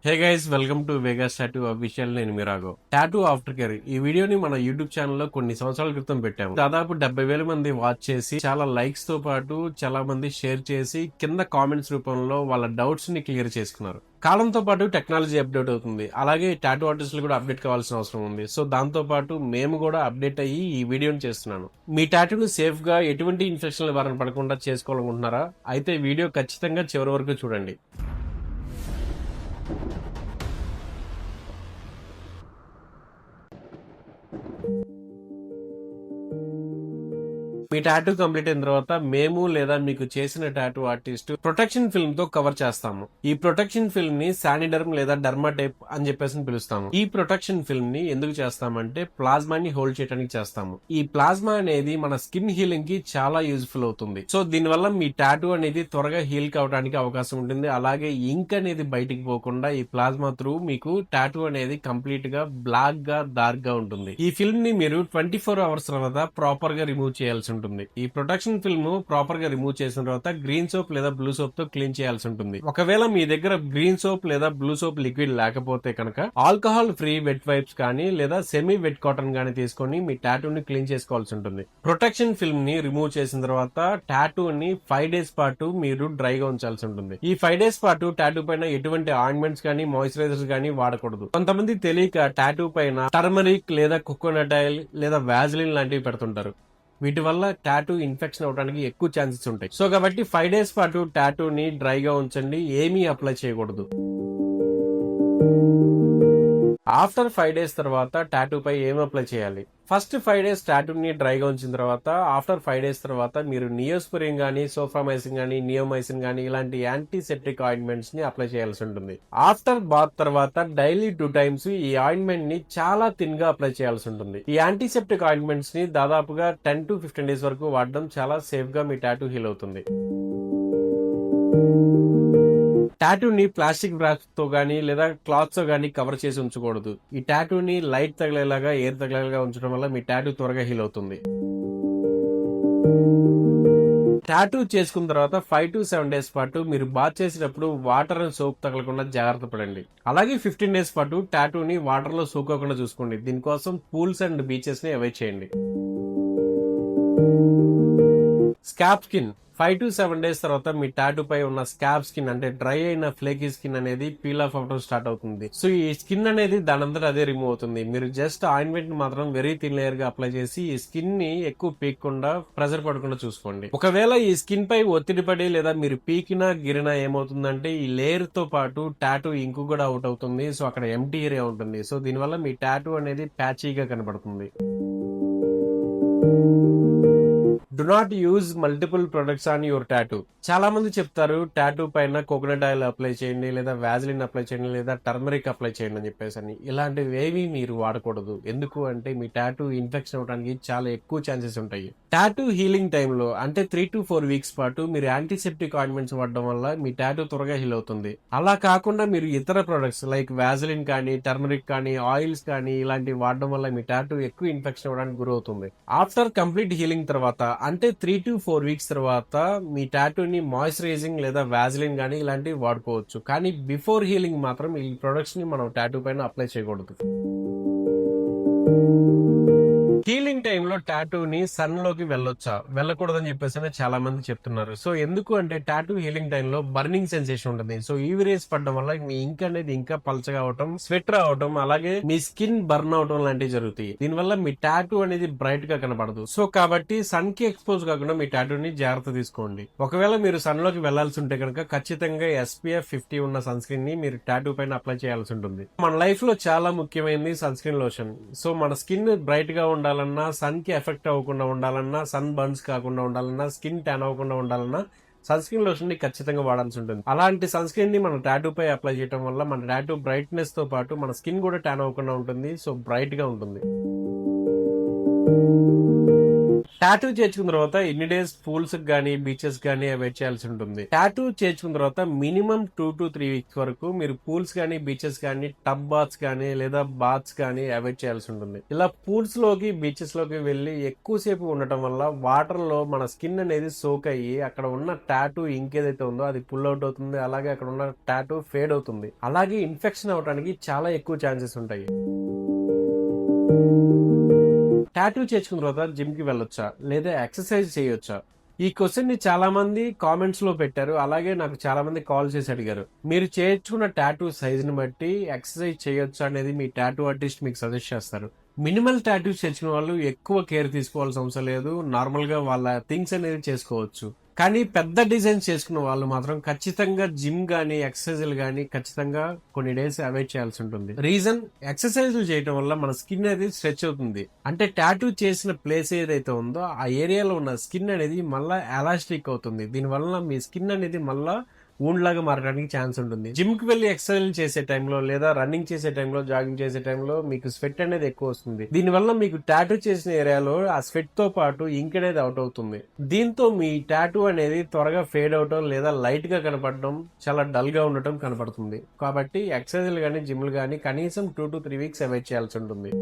Hey guys, welcome to Vegas tattoo official. నేను మిరాగో. Tattoo after care ఈ వీడియోని మన యూట్యూబ్ ఛానల్లో కొన్ని సంవత్సరాల క్రితం పెట్టాము. దాదాపు 70,000 మంది వాచ్ చేసి, చాలా లైక్స్ తో పాటు చాలా మంది షేర్ చేసి, కింద కామెంట్స్ రూపంలో వాళ్ళ డౌట్స్ ని క్లియర్ చేసుకున్నారు. కాలంతో పాటు టెక్నాలజీ అప్డేట్ అవుతుంది, అలాగే టాటూ ఆర్టిస్టులు కూడా అప్డేట్ కావాల్సిన అవసరం ఉంది. సో దాంతో పాటు మేము కూడా అప్డేట్ అయ్యి ఈ వీడియోని చేస్తున్నాను. మీ టాటూను సేఫ్ గా ఎటువంటి ఇన్ఫెక్షన్ల బారిన పడకుండా చేసుకోవాలనుకుంటున్నారా? అయితే వీడియో ఖచ్చితంగా చివరి వరకు చూడండి. మీ టాటూ కంప్లీట్ అయిన తర్వాత మేము లేదా మీకు చేసిన టాటూ ఆర్టిస్ట్ ప్రొటెక్షన్ ఫిల్మ్ తో కవర్ చేస్తాము. ఈ ప్రొటెక్షన్ ఫిల్మ్ ని శానిడర్మ్ లేదా డర్మా టేప్ అని చెప్పేసి పిలుస్తాము. ఈ ప్రొటెక్షన్ ఫిల్మ్ ని ఎందుకు చేస్తామంటే ప్లాస్మాని హోల్డ్ చేయడానికి చేస్తాము. ఈ ప్లాస్మా అనేది మన స్కిన్ హీలింగ్ కి చాలా యూజ్ఫుల్ అవుతుంది. సో దీనివల్ల మీ టాటూ అనేది త్వరగా హీల్ కావడానికి అవకాశం ఉంటుంది. అలాగే ఇంక్ అనేది బయటికి పోకుండా ఈ ప్లాస్మా త్రూ మీకు టాటూ అనేది కంప్లీట్ గా బ్లాక్ గా డార్క్ గా ఉంటుంది. ఈ ఫిల్మ్ ని మీరు 24 అవర్స్ తర్వాత ప్రాపర్ గా రిమూవ్ చేయాల్సి ఉంటుంది. ఈ ప్రొటెక్షన్ ఫిల్మ్ ప్రాపర్ గా రిమూవ్ చేసిన తర్వాత గ్రీన్ సోప్ లేదా బ్లూ సోప్ తో క్లీన్ చేయాల్సి ఉంటుంది. ఒకవేళ మీ దగ్గర గ్రీన్ సోప్ లేదా బ్లూ సోప్ లిక్విడ్ లేకపోతే కనుక ఆల్కహాల్ ఫ్రీ వెట్ వైప్స్ కానీ లేదా సెమీ వెట్ కాటన్ గానీ తీసుకొని మీ టాటూని క్లీన్ చేసుకోవాల్సి ఉంటుంది. ప్రొటెక్షన్ ఫిల్మ్ ని రిమూవ్ చేసిన తర్వాత టాటూని 5 డేస్ పాటు మీరు డ్రైగా ఉంచాల్సి ఉంటుంది. ఈ 5 డేస్ పాటు టాటూ పైన ఎటువంటి ఆయింట్మెంట్స్ కానీ మాయిశ్చరైజర్స్ కానీ వాడకూడదు. కొంతమంది తెలియక టాటూ పైన టర్మరిక్ లేదా కోకోనట్ ఆయిల్ లేదా వాజిలిన్ లాంటివి పెడుతుంటారు. వీటి వల్ల టాటూ ఇన్ఫెక్షన్ అవడానికి ఎక్కువ ఛాన్సెస్ ఉంటాయి. సో కాబట్టి 5 డేస్ పాటు టాటూని డ్రైగా ఉంచండి, ఏమీ అప్లై చేయకూడదు. ఆఫ్టర్ 5 డేస్ తర్వాత టాటూ పై ఏం అప్లై చేయాలి? ఫస్ట్ 5 డేస్ టాటూని డ్రైగా ఉంచిన తర్వాత ఆఫ్టర్ 5 డేస్ తర్వాత మీరు నియోస్పిరిన్ గానీ, సోఫ్రామైసిన్ గానీ, నియోమైసిన్ గానీ ఇలాంటి యాంటీసెప్టిక్ ఆయింట్మెంట్స్ ని అప్లై చేయాల్సి ఉంటుంది. ఆఫ్టర్ బాత్ తర్వాత డైలీ 2 టైమ్స్ ఈ ఆయింట్మెంట్ ని చాలా థిన్ గా అప్లై చేయాల్సి ఉంటుంది. ఈ యాంటీసెప్టిక్ ఆయింట్మెంట్స్ ని దాదాపుగా 10 to 15 డేస్ వరకు వాడడం చాలా సేఫ్ గా మీ టాటూ హీల్ అవుతుంది. టాటూని ప్లాస్టిక్ బ్రాస్ తో గానీ లేదా క్లాత్ తో గానీ కవర్ చేసి ఉంచకూడదు. ఈ టాటూని లైట్ తగిలేలాగా, ఎయిర్ తగిలేలాగా ఉంచడం వల్ల మీ టాటూ త్వరగా హీల్ అవుతుంది. టాటూ చేసుకున్న తర్వాత 5 to 7 డేస్ పాటు మీరు బాత్ చేసేటప్పుడు వాటర్ అండ్ సోప్ తగలకుండా జాగ్రత్త పడండి. అలాగే 15 డేస్ పాటు టాటూని వాటర్ లో సోకోకుండా చూసుకోండి. దీనికోసం పూల్స్ అండ్ బీచెస్ ని అవాయిడ్ చేయండి. స్కాల్ప్ స్కిన్ 5 to 7 డేస్ తర్వాత మీ టాటూ పై ఉన్న స్కాల్ప్ స్కిన్ అంటే డ్రై అయిన ఫ్లేకీ స్కిన్ అనేది పీల్ ఆఫ్ అవడం స్టార్ట్ అవుతుంది. సో ఈ స్కిన్ అనేది దానంతట అదే రిమూవ్ అవుతుంది. మీరు జస్ట్ ఆయింట్మెంట్ మాత్రం వెరీ థిన్ లేయర్ గా అప్లై చేసి ఈ స్కిన్ ని ఎక్కువ పీకకుండా ప్రెజర్ పడకుండా చూసుకోండి. ఒకవేళ ఈ స్కిన్ పై ఒత్తిడి పడి లేదా మీరు పీకినా గిరినా ఏమవుతుందంటే ఈ లేయర్ తో పాటు టాటూ ఇంకు కూడా అవుట్ అవుతుంది. సో అక్కడ ఎంటీ ఏరియా ఉంటుంది. సో దీనివల్ల మీ టాటూ అనేది ప్యాచీగా కనబడుతుంది. Do not use multiple products on your tattoo. చాలా మంది చెప్తారు టాటూ పైన కోకోనట్ ఆయిల్ అప్లై చేయండి, లేదా వాజిలిన్ అప్లై చేయండి, లేదా టర్మరిక్ అప్లై చేయండి అని చెప్పేసి అని. ఇలాంటివి ఏవి మీరు వాడకూడదు. ఎందుకు అంటే మీ టాటూ ఇన్ఫెక్షన్ అవడానికి చాలా ఎక్కువ ఛాన్సెస్ ఉంటాయి. టాటూ హీలింగ్ టైంలో అంటే 3 to 4 వీక్స్ పాటు మీరు యాంటీసెప్టిక్ ఆయింట్మెంట్స్ వాడడం వల్ల మీ టాటూ త్వరగా హీల్ అవుతుంది. అలా కాకుండా మీరు ఇతర ప్రొడక్ట్స్ లైక్ వాజిలిన్ కానీ, టర్మరిక్ కానీ, ఆయిల్స్ కానీ ఇలాంటివి వాడడం వల్ల మీ టాటూ ఎక్కువ ఇన్ఫెక్షన్ అవడానికి గురవుతుంది. ఆఫ్టర్ కంప్లీట్ హీలింగ్ తర్వాత అంటే 3 to 4 వీక్స్ తర్వాత మీ టాటూని మాయిశ్చరైజింగ్ లేదా వాజిలిన్ గానీ ఇలాంటివి వాడుకోవచ్చు. కానీ బిఫోర్ హీలింగ్ మాత్రం ఈ ప్రొడక్ట్స్ ని మనం టాటూ పైన అప్లై చేయకూడదు. హీలింగ్ టైంలో టాటూని సన్ లోకి వెళ్ళొచ్చా, వెళ్ళకూడదని చెప్పేసి చాలా మంది చెప్తున్నారు. సో ఎందుకు అంటే టాటూ హీలింగ్ టైంలో బర్నింగ్ సెన్సేషన్ ఉంటుంది. సో యూవీ రేస్ పడడం వల్ల మీ ఇంక్ అనేది ఇంకా పలచగా అవటం, స్వెట్ రావటం, అలాగే మీ స్కిన్ బర్న్ అవటం లాంటివి జరుగుతాయి. దీనివల్ల మీ టాటూ అనేది బ్రైట్ గా కనబడదు. సో కాబట్టి సన్ కి ఎక్స్పోజ్ కాకుండా మీ టాటూని జాగ్రత్త తీసుకోండి. ఒకవేళ మీరు సన్ లోకి వెళ్లాల్సి ఉంటే కనుక ఖచ్చితంగా SPF 50 ఉన్న సన్ స్క్రీన్ ని మీరు టాటూ పైన అప్లై చేయాల్సి ఉంటుంది. మన లైఫ్ లో చాలా ముఖ్యమైనది సన్ స్క్రీన్ లోషన్. సో మన స్కిన్ బ్రైట్ గా ఉండాలన్నా, సన్ కి ఎఫెక్ట్ అవ్వకుండా ఉండాలన్నా, సన్ బర్న్స్ కాకుండా ఉండాలన్నా, స్కిన్ ట్యాన్ అవ్వకుండా ఉండాలన్నా సన్ స్క్రీన్ లోషన్ ని ఖచ్చితంగా వాడాల్సి ఉంటుంది. అలాంటి సన్ స్క్రీన్ ని మన టాటూ పై అప్లై చేయడం వల్ల మన టాటూ బ్రైట్నెస్ తో పాటు మన స్కిన్ కూడా ట్యాన్ అవ్వకుండా ఉంటుంది. సో బ్రైట్ గా ఉంటుంది. టాటూ చేర్చుకున్న తర్వాత ఎన్ని డేస్ పూల్స్ గానీ బీచెస్ గానీ అవాయిడ్ చేయాల్సి ఉంటుంది. టాటూ చేర్చుకున్న తర్వాత మినిమం 2 to 3 వీక్స్ వరకు మీరు పూల్స్ గానీ బీచెస్ గానీ టబ్ బాత్స్ గానీ లేదా బాత్స్ గానీ అవాయిడ్ చేయాల్సి ఉంటుంది. ఇలా పూల్స్ లోకి బీచెస్ లోకి వెళ్లి ఎక్కువసేపు ఉండటం వల్ల వాటర్ లో మన స్కిన్ అనేది సోక్ అయ్యి అక్కడ ఉన్న టాటూ ఇంకేదైతే ఉందో అది పుల్ అవుట్ అవుతుంది. అలాగే అక్కడ ఉన్న టాటూ ఫేడ్ అవుతుంది. అలాగే ఇన్ఫెక్షన్ అవడానికి చాలా ఎక్కువ ఛాన్సెస్ ఉంటాయి. టాటూ చేర్చుకున్న తర్వాత జిమ్ కి వెళ్ళొచ్చా లేదా ఎక్సర్సైజ్ చేయొచ్చా? ఈ క్వశ్చన్ ని చాలా మంది కామెంట్స్ లో పెట్టారు. అలాగే నాకు చాలా మంది కాల్ చేసి అడిగారు. మీరు చేర్చుకున్న టాటూ సైజ్ ని బట్టి ఎక్సర్సైజ్ చేయొచ్చా అనేది మీ టాటూ ఆర్టిస్ట్ మీకు సజెస్ట్ చేస్తారు. మినిమల్ టాటూస్ చేర్చుకున్న వాళ్ళు ఎక్కువ కేర్ తీసుకోవాల్సిన అవసరం లేదు. నార్మల్ గా వాళ్ళ థింగ్స్ అనేది చేసుకోవచ్చు. కానీ పెద్ద డిజైన్స్ చేసుకున్న వాళ్ళు మాత్రం ఖచ్చితంగా జిమ్ గానీ ఎక్సర్సైజ్లు గానీ ఖచ్చితంగా కొన్ని డేస్ అవాయిడ్ చేయాల్సి ఉంటుంది. రీజన్, ఎక్సర్సైజ్లు చేయడం వల్ల మన స్కిన్ అనేది స్ట్రెచ్ అవుతుంది. అంటే టాటూ చేసిన ప్లేస్ ఏదైతే ఉందో ఆ ఏరియాలో ఉన్న స్కిన్ అనేది మళ్ళా ఎలాస్టిక్ అవుతుంది. దీని వల్ల మీ స్కిన్ అనేది మళ్ళా వూండ్ లాగా మారడానికి ఛాన్స్ ఉంటుంది. జిమ్ కి వెళ్ళి ఎక్సర్సైజ్ చేసే టైంలో లేదా రన్నింగ్ చేసే టైంలో జాగింగ్ చేసే టైంలో మీకు స్వెట్ అనేది ఎక్కువ వస్తుంది. దీనివల్ల మీకు టాటూ చేసిన ఏరియాలో ఆ స్వెట్ తో పాటు ఇంక్ అనేది అవుట్ అవుతుంది. దీంతో మీ టాటూ అనేది త్వరగా ఫేడ్ అవటం లేదా లైట్ గా కనపడడం, చాలా డల్ గా ఉండటం కనపడుతుంది. కాబట్టి ఎక్సర్సైజ్లు కానీ జిమ్లు కానీ కనీసం 2 to 3 వీక్స్ అవాయిడ్ చేయాల్సి ఉంటుంది.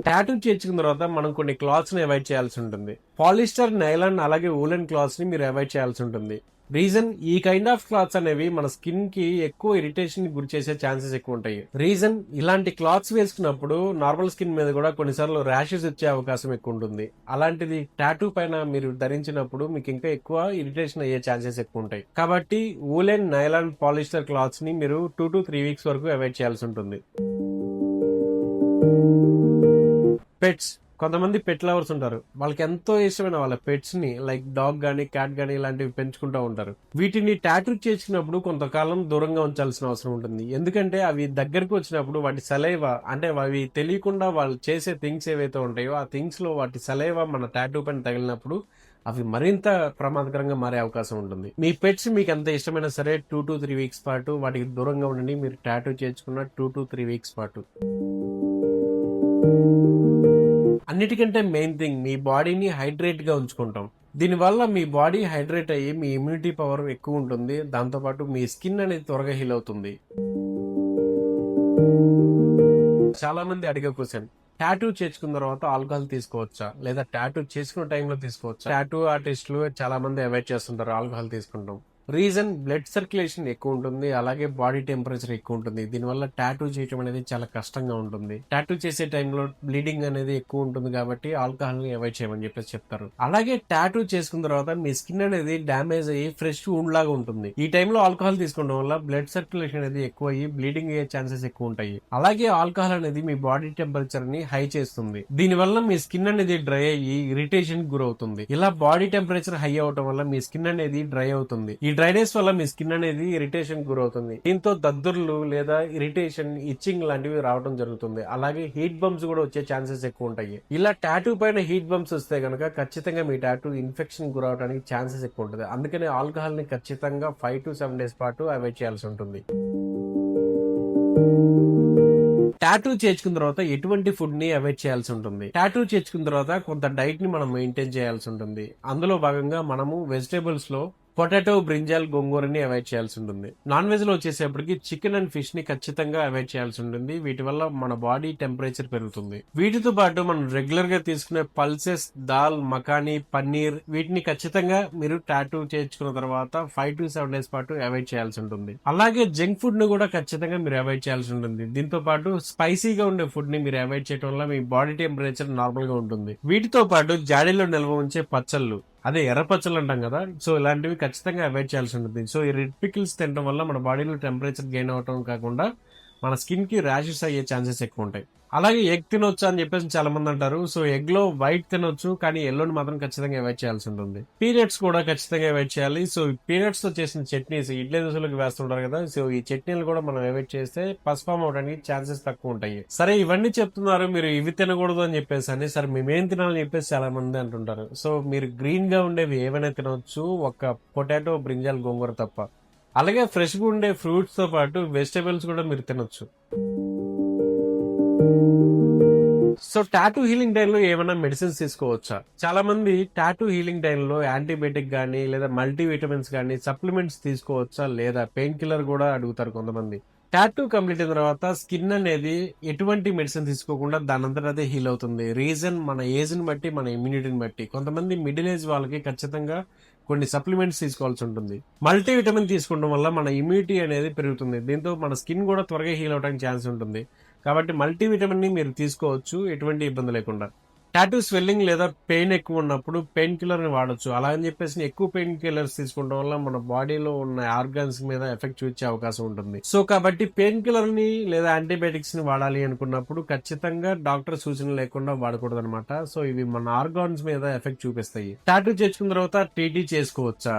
టాటూ చేర్చుకున్న తర్వాత మనం కొన్ని క్లాత్స్ ని అవాయిడ్ చేయాల్సి ఉంటుంది. పాలిస్టర్, నైలాన్ అలాగే వూలెన్ క్లాత్స్ ని మీరు అవాయిడ్ చేయాల్సి ఉంటుంది. రీజన్, ఈ కైండ్ ఆఫ్ క్లాత్స్ అనేవి మన స్కిన్ కి ఎక్కువ ఇరిటేషన్ గురి చేసే ఛాన్సెస్ ఎక్కువ ఉంటాయి. రీజన్, ఇలాంటి క్లాత్స్ వేసుకున్నప్పుడు నార్మల్ స్కిన్ మీద కూడా కొన్నిసార్లు ర్యాషెస్ వచ్చే అవకాశం ఎక్కువ ఉంటుంది. అలాంటిది టాటూ పైన మీరు ధరించినప్పుడు మీకు ఇంకా ఎక్కువ ఇరిటేషన్ అయ్యే ఛాన్సెస్ ఎక్కువ ఉంటాయి. కాబట్టి వూలెన్, నైలాన్, పాలిస్టర్ క్లాత్స్ ని మీరు 2 to 3 వీక్స్ వరకు అవాయిడ్ చేయాల్సి ఉంటుంది. పెట్స్, కొంతమంది పెట్ లవర్స్ ఉంటారు. వాళ్ళకి ఎంతో ఇష్టమైన వాళ్ళ పెట్స్ ని లైక్ డాగ్ గానీ క్యాట్ గానీ ఇలాంటివి పెంచుకుంటూ ఉంటారు. వీటిని టాటూ చేసినప్పుడు కొంతకాలం దూరంగా ఉంచాల్సిన అవసరం ఉంటుంది. ఎందుకంటే అవి దగ్గరకు వచ్చినప్పుడు వాటి సలైవా, అంటే అవి తెలియకుండా వాళ్ళు చేసే థింగ్స్ ఏవైతే ఉంటాయో ఆ థింగ్స్ లో వాటి సలైవా మన టాటూ పైన తగిలినప్పుడు అవి మరింత ప్రమాదకరంగా మారే అవకాశం ఉంటుంది. మీ పెట్స్ మీకు ఎంత ఇష్టమైనా సరే 2 to 3 వీక్స్ పాటు వాటికి దూరంగా ఉండండి. మీరు టాటూ చేర్చుకున్న 2 to 3 వీక్స్ పాటు. అన్నిటికంటే మెయిన్ థింగ్, మీ బాడీని హైడ్రేట్ గా ఉంచుకుంటాం. దీనివల్ల మీ బాడీ హైడ్రేట్ అయ్యి మీ ఇమ్యూనిటీ పవర్ ఎక్కువ ఉంటుంది. దాంతోపాటు మీ స్కిన్ అనేది త్వరగా హీల్ అవుతుంది. చాలా మంది అడిగే క్వశ్చన్, టాటూ చేర్చుకున్న తర్వాత ఆల్కహాల్ తీసుకోవచ్చా లేదా టాటూ చేసుకున్న టైంలో తీసుకోవచ్చా? టాటూ ఆర్టిస్టులు చాలా మంది అవాయిడ్ చేస్తుంటారు ఆల్కహాల్ తీసుకుంటాం. రీజన్, బ్లడ్ సర్క్యులేషన్ ఎక్కువ ఉంటుంది. అలాగే బాడీ టెంపరేచర్ ఎక్కువ ఉంటుంది. దీనివల్ల టాటూ చేయడం అనేది చాలా కష్టంగా ఉంటుంది. టాటూ చేసే టైంలో బ్లీడింగ్ అనేది ఎక్కువ ఉంటుంది కాబట్టి ఆల్కహాల్ ని అవాయిడ్ చేయమని చెప్పేసి చెప్తారు. అలాగే టాటూ చేసుకున్న తర్వాత మీ స్కిన్ అనేది డ్యామేజ్ అయ్యి ఫ్రెష్ వూండ్ లాగా ఉంటుంది. ఈ టైంలో ఆల్కహాల్ తీసుకోవడం వల్ల బ్లడ్ సర్క్యులేషన్ అనేది ఎక్కువ అయ్యి బ్లీడింగ్ అయ్యే ఛాన్సెస్ ఎక్కువ ఉంటాయి. అలాగే ఆల్కహాల్ అనేది మీ బాడీ టెంపరేచర్ ని హై చేస్తుంది. దీనివల్ల మీ స్కిన్ అనేది డ్రై అయ్యి ఇరిటేషన్ గురవుతుంది. ఇలా బాడీ టెంపరేచర్ హై అవడం వల్ల మీ స్కిన్ అనేది డ్రై అవుతుంది. ఈ డ్రైనెస్ వల్ల మీ స్కిన్ అనేది ఇరిటేషన్ గురవుతుంది. దీంతో దద్దుర్లు లేదా ఇరిటేషన్, ఇచ్చింగ్ లాంటివి రావడం జరుగుతుంది. అలాగే హీట్ బంప్స్ కూడా వచ్చే ఛాన్సెస్ ఎక్కువ ఉంటాయి. ఇలా టాటూ పైన హీట్ బంప్స్ వస్తే కనుక ఖచ్చితంగా మీ టాటూ ఇన్ఫెక్షన్ గురవడానికి ఛాన్సెస్ ఎక్కువ ఉంటుంది. అందుకని ఆల్కహాల్ ని ఖచ్చితంగా 5 to 7 డేస్ పాటు అవాయిడ్ చేయాల్సి ఉంటుంది. టాటూ చేర్చుకున్న తర్వాత ఎటువంటి ఫుడ్ ని అవాయిడ్ చేయాల్సి ఉంటుంది? టాటూ చేర్చుకున్న తర్వాత కొంత డైట్ ని మనం మెయింటైన్ చేయాల్సి ఉంటుంది. అందులో భాగంగా మనము వెజిటేబుల్స్ లో పొటాటో, బ్రింజాల్, గోంగూరని అవాయిడ్ చేయాల్సి ఉంటుంది. నాన్ వెజ్ లో వచ్చేసేపటికి చికెన్ అండ్ ఫిష్ ని ఖచ్చితంగా అవాయిడ్ చేయాల్సి ఉంటుంది. వీటి వల్ల మన బాడీ టెంపరేచర్ పెరుగుతుంది. వీటితో పాటు మనం రెగ్యులర్ గా తీసుకునే పల్సెస్, దాల్, మకానీ, పన్నీర్ వీటిని ఖచ్చితంగా మీరు టాటూ చేర్చుకున్న తర్వాత 5 to 7 డేస్ పాటు అవాయిడ్ చేయాల్సి ఉంటుంది. అలాగే జంక్ ఫుడ్ ను కూడా ఖచ్చితంగా మీరు అవాయిడ్ చేయాల్సి ఉంటుంది. దీంతో పాటు స్పైసీగా ఉండే ఫుడ్ ని మీరు అవాయిడ్ చేయడం వల్ల మీ బాడీ టెంపరేచర్ నార్మల్ గా ఉంటుంది. వీటితో పాటు జాడీలో నిల్వ ఉంచే పచ్చళ్ళు, అదే ఎర్ర పచ్చళ్ళు అంటాం కదా, సో ఇలాంటివి ఖచ్చితంగా అవాయిడ్ చేయాల్సి ఉంటుంది. సో ఈ రెడ్ పికిల్స్ తినడం వల్ల మన బాడీలో టెంపరేచర్ గెయిన్ అవటం కాకుండా మన స్కిన్ కి ర్యాషెస్ అయ్యే ఛాన్సెస్ ఎక్కువ ఉంటాయి. అలాగే ఎగ్ తినొచ్చు అని చెప్పేసి చాలా మంది అంటారు. సో ఎగ్ లో వైట్ తినొచ్చు, కానీ ఎల్లోని మాత్రం ఖచ్చితంగా అవాయిడ్ చేయాల్సి ఉంటుంది. పీనట్స్ కూడా ఖచ్చితంగా అవాయిడ్ చేయాలి. సో పీనట్స్ తో చేసిన చట్నీస్ ఇడ్లీ దోశలకు వేస్తుంటారు కదా, సో ఈ చట్నీలు కూడా మనం అవాయిడ్ చేస్తే పస్ఫామ్ అవడానికి ఛాన్సెస్ తక్కువ ఉంటాయి. సరే, ఇవన్నీ చెప్తున్నారు మీరు, ఇవి తినకూడదు అని చెప్పేసి అని. సరే, మేమేం తినాలని చెప్పేసి చాలా మంది అంటుంటారు. సో మీరు గ్రీన్ గా ఉండేవి ఏవైనా తినవచ్చు, ఒక పొటాటో, బ్రింజాల్, గోంగూర తప్ప. అలాగే ఫ్రెష్ గా ఉండే ఫ్రూట్స్ తో పాటు వెజిటేబుల్స్ కూడా మీరు తినొచ్చు. సో టాటూ హీలింగ్ టైంలో ఏమైనా మెడిసిన్స్ తీసుకోవచ్చా? చాలా మంది టాటూ హీలింగ్ టైంలో యాంటీబయాటిక్ గానీ లేదా మల్టీ విటమిన్స్ గానీ సప్లిమెంట్స్ తీసుకోవచ్చా లేదా పెయిన్ కిల్లర్ కూడా అడుగుతారు కొంతమంది. టాటూ కంప్లీట్ అయిన తర్వాత స్కిన్ అనేది ఎటువంటి మెడిసిన్ తీసుకోకుండా దానంతట అదే హీల్ అవుతుంది. రీజన్ మన ఏజ్ ని బట్టి, మన ఇమ్యూనిటీని బట్టి. కొంతమంది మిడిల్ ఏజ్ వాళ్ళకి ఖచ్చితంగా కొన్ని సప్లిమెంట్స్ తీసుకోవాల్సి ఉంటుంది. మల్టీ విటమిన్ తీసుకోవడం వల్ల మన ఇమ్యూనిటీ అనేది పెరుగుతుంది. దీంతో మన స్కిన్ కూడా త్వరగా హీల్ అవడానికి ఛాన్స్ ఉంటుంది. కాబట్టి మల్టీ విటమిన్ ని మీరు తీసుకోవచ్చు ఎటువంటి ఇబ్బంది లేకుండా. టాటూ స్వెల్లింగ్ లేదా పెయిన్ ఎక్కువ ఉన్నప్పుడు పెయిన్ కిల్లర్ ని వాడొచ్చు. అలా అని చెప్పేసి ఎక్కువ పెయిన్ కిల్లర్స్ తీసుకోవడం వల్ల మన బాడీలో ఉన్న ఆర్గాన్స్ మీద ఎఫెక్ట్ చూపించే అవకాశం ఉంటుంది. సో కాబట్టి పెయిన్ కిల్లర్ ని లేదా యాంటీబయాటిక్స్ ని వాడాలి అనుకున్నప్పుడు ఖచ్చితంగా డాక్టర్ సూచన లేకుండా వాడకూడదు అనమాట. సో ఇవి మన ఆర్గాన్స్ మీద ఎఫెక్ట్ చూపిస్తాయి. టాటూ చేసుకున్న తర్వాత టీటీ చేసుకోవచ్చా?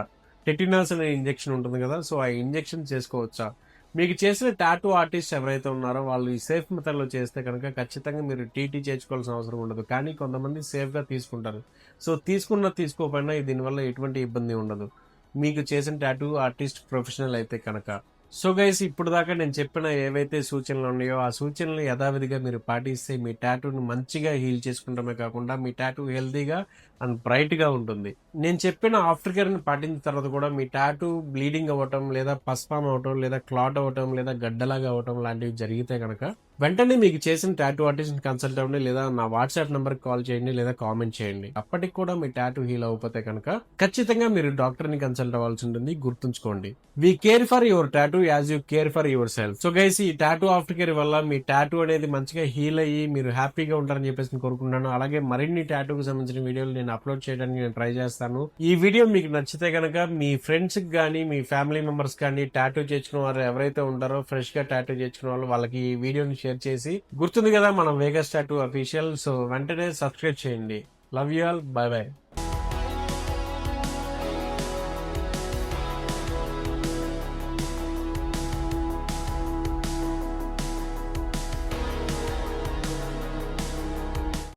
టెటినాస్ అనే ఇంజెక్షన్ ఉంటుంది కదా, సో ఆ ఇంజెక్షన్ చేసుకోవచ్చా? మీకు చేసిన టాటూ ఆర్టిస్ట్ ఎవరైతే ఉన్నారో వాళ్ళు ఈ సేఫ్ మెథడ్ లో చేస్తే కనుక ఖచ్చితంగా మీరు టీటీ చేయించుకోవాల్సిన అవసరం ఉండదు. కానీ కొంతమంది సేఫ్ గా తీసుకుంటారు. సో తీసుకోకపోయినా దీనివల్ల ఎటువంటి ఇబ్బంది ఉండదు, మీకు చేసిన టాటూ ఆర్టిస్ట్ ప్రొఫెషనల్ అయితే కనుక. సో గైస్, ఇప్పుడు దాకా నేను చెప్పిన ఏవైతే సూచనలు ఉన్నాయో ఆ సూచనలు యథావిధిగా మీరు పాటిస్తే మీ టాటూని మంచిగా హీల్ చేసుకుంటమే కాకుండా మీ టాటూ హెల్తీగా అండ్ బ్రైట్ గా ఉంటుంది. నేను చెప్పిన ఆఫ్టర్ కేర్ ని పాటించిన తర్వాత కూడా మీ టాటూ బ్లీడింగ్ అవ్వటం లేదా పస్పామ్ అవటం లేదా క్లాట్ అవ్వటం లేదా గడ్డలాగా అవటం లాంటివి జరిగితే కనుక వెంటనే మీకు చేసిన టాటూ ఆర్టిస్ట్ కన్సల్ట్ అవ్వండి, లేదా నా వాట్సాప్ నంబర్ కాల్ చేయండి లేదా కామెంట్ చేయండి. అప్పటికి కూడా మీ టాటూ హీల్ అవ్వకపోతే కనుక ఖచ్చితంగా మీరు డాక్టర్ ని కన్సల్ట్ అవ్వాల్సి ఉంటుంది. గుర్తుంచుకోండి, we care for your tattoo as you care for yourself. So guys, ఈ టాటూ ఆఫ్టర్ కేర్ వల్ల మీ టాటూ అనేది మంచిగా హీల్ అయ్యి మీరు హ్యాపీగా ఉంటారని చెప్పేసి కోరుకుంటున్నాను. అలాగే మరిన్ని టాటూకి సంబంధించిన వీడియోలు నేను అప్లోడ్ చేయడానికి నేను ట్రై చేస్తాను. ఈ వీడియో మీకు నచ్చితే కనుక మీ ఫ్రెండ్స్ కి కానీ మీ ఫ్యామిలీ మెంబర్స్ కానీ టాటూ చేర్చుకున్న వారు ఎవరైతే ఉంటారో ఫ్రెష్ గా టాటూ చేర్చుకున్న వాళ్ళు వాళ్ళకి ఈ వీడియోని షేర్ చేసి, గుర్తుంది కదా మనం వేగస్ టాటూ అఫీషియల్, సో వెంటనే సబ్స్క్రైబ్ చేయండి. Love you all, by by.